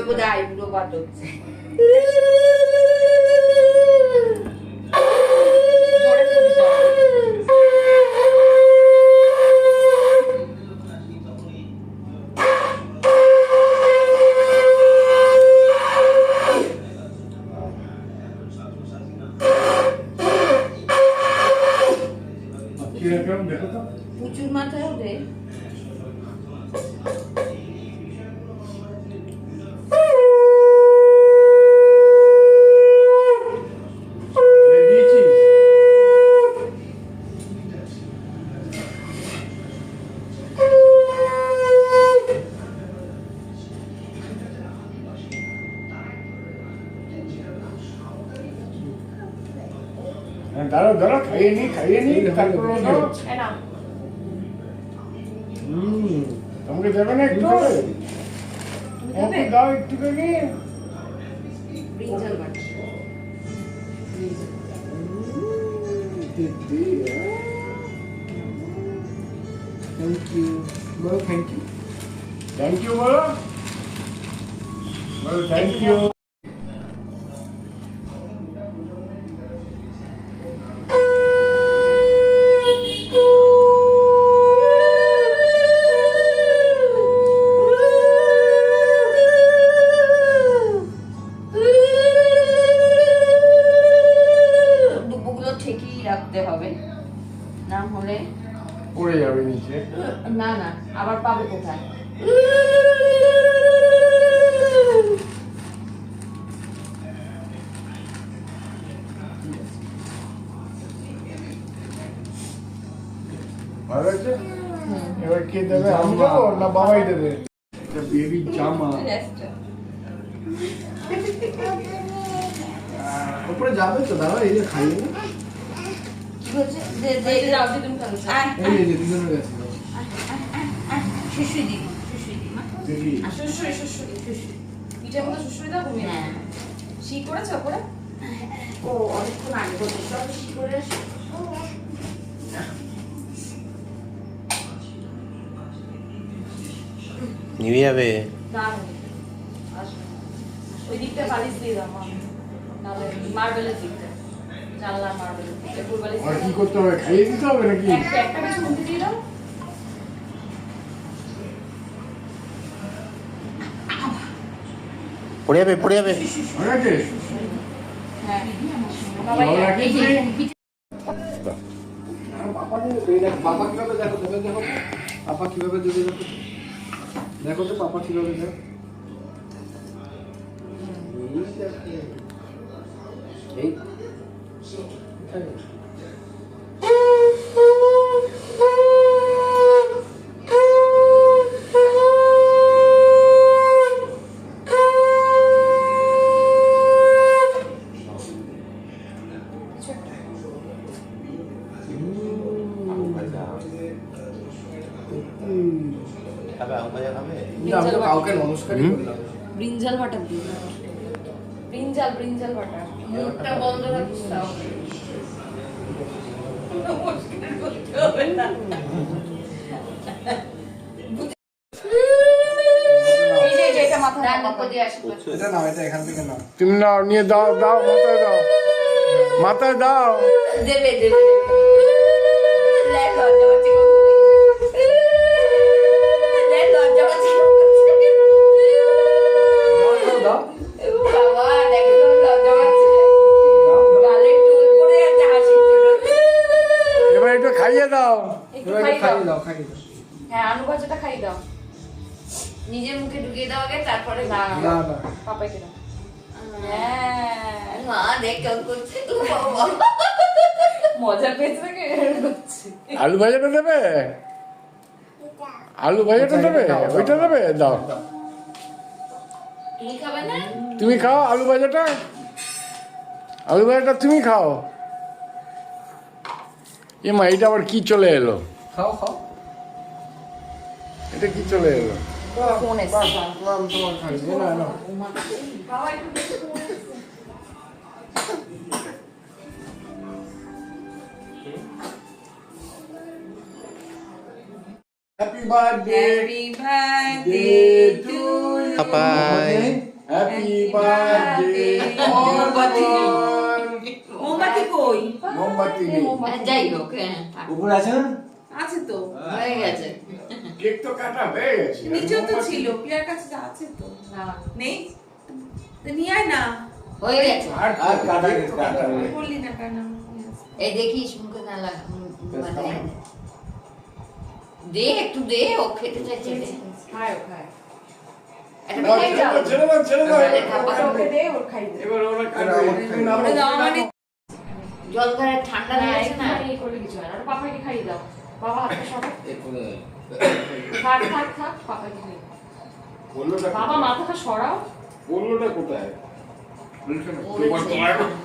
বোধহয় পুরো বাদ হচ্ছে। প্রচুর মাথায় ওঠে। দাঁড়াও দাঁড়াও, খাইয়ে নি তারপর তোমাকে দেবে না একটু? ওকে দাও একটুখানি। Brinjal Bata. থ্যাংক ইউ বলো, থ্যাংক ইউ, থ্যাংক ইউ বলো, বলো থ্যাংক ইউ। রাখতে হবে, না হলে পড়ে যাবে নিচে। না না, আবার পাবে কোথায়? ভালো আছে? এবার কে দেবে? আমি দেবো না বাবাই দেবে? বেবি জামা উপরে যাবে তো দাদা, এই যে খাইয়ে কি হচ্ছে? দে দে দাও, তুমি খাও। এই যে দুজনে গেছে। শুশুই দিই, শুশুই দিই মা। দেখি শুশুই শুশুই শুশুই। পিঠের মতো শুশুই দাও তুমি। হ্যাঁ। শি করেছো করে? ও অনেকক্ষণ আগে বলতে সব শি করে আসো। নিয়ে যাবে। দাঁড়াও। আসো। ওই দিকটা বালিশ দিয়ে দাও মা। নালে মার্বেলের দিকটা। জানলা মার্বেলের দিকটা ফুল বালিশ। আর কি করতে হবে? খাইয়ে দিতে হবে নাকি? একটা কিছু মুখে দিয়ে দাও। পড়ে যাবে, পড়ে যাবে। ঠিক আছে? হ্যাঁ। বাবা এই যে পাপা কিভাবে দেখো, দেখো পাপা কিভাবে দেবে, দেখো দেখো তো পাপা কিভাবে দেয়। এই কাউকে নমস্কারই করলাম। ব্রিঞ্জাল বাটা দিই। ব্রিঞ্জাল বাটা। মুখটা বন্ধ রাখিস দাও। নমস্কার করতে হবে না। এই যে এটা মাথা রাখো দিয়ে আসো। এটা নাও, এটা এখান থেকে নাও। তুমি নাও, নিয়ে দাও দাও, মাথায় দাও, মাথায় দাও। দেবে দেবে। লেট লজ্জা করছে। লেট লজ্জা করছে। দাও বাবা দেখো লজ্জা করছে। গালে টোল পড়ে যাচ্ছে হাসির জন্য। এবার একটু খাইয়ে দাও। একটু এবার খাইয়ে খাইয়ে দাও। দাও, খাইয়ে দাও। হ্যাঁ, আলু ভাজাটা খাইয়ে দাও। নিজের মুখে ঢুকিয়ে দাও আগে, তারপরে না না পাপাইকে দাও। হ্যাঁ মা দেখ কেমন করছে তো বাবা। মজা পেয়েছে নাকি করছে? আলু ভাজাটা দেবে, আলু ভাজাটা দেবে, ওইটা দেবে, দাও। তুমি খাবে না? তুমি খাও আলু ভাজাটা, আলু ভাজাটা তুমি খাও। এ মা, এটা আবার কি চলে এলো? খাও খাও, এটা কি চলে এলো? ফোন এসে Happy birthday Happy birthday to Papai happy birthday মোমবাতি মোমবাতি কই মোমবাতি নেই। যাই হোক হ্যাঁ উপরে আছে না? আছে তো হয়ে গেছে কেক তো কাটা হয়ে গেছে। নিচেও তো ছিল প্রিয়ার কাছে তো আছে তো না নেই তো নিয়ে আয় না হয়ে গেছে আর কাটা গেছে, কাটা হয়ে গেছে। বললি না কেন এই দেখিস মুখে না লাগা দে একটু দে ও খেতে চাইছে দে খায় ও খায় একটা দাও, মিঠাই দাও ছেড়ে দাও, ছেড়ে দাও। ওকে দে ওর খাই দে এবার ওরা কাটবে। তুমি নাও। ওটা দেওয়া মানে জল করে ঠান্ডা না লেগেছে না এই করলে কিছু হয় না ওটা পাপাকে খাইয়ে দাও বাবা হাতটা সরাও থাক থাক থাক পাপাকে খাইয়ে দাও। বললোটা বাবা কোথায়? মাথাটা সরাও বললোটা কোথায়? ওরে তোমার- ছেলে।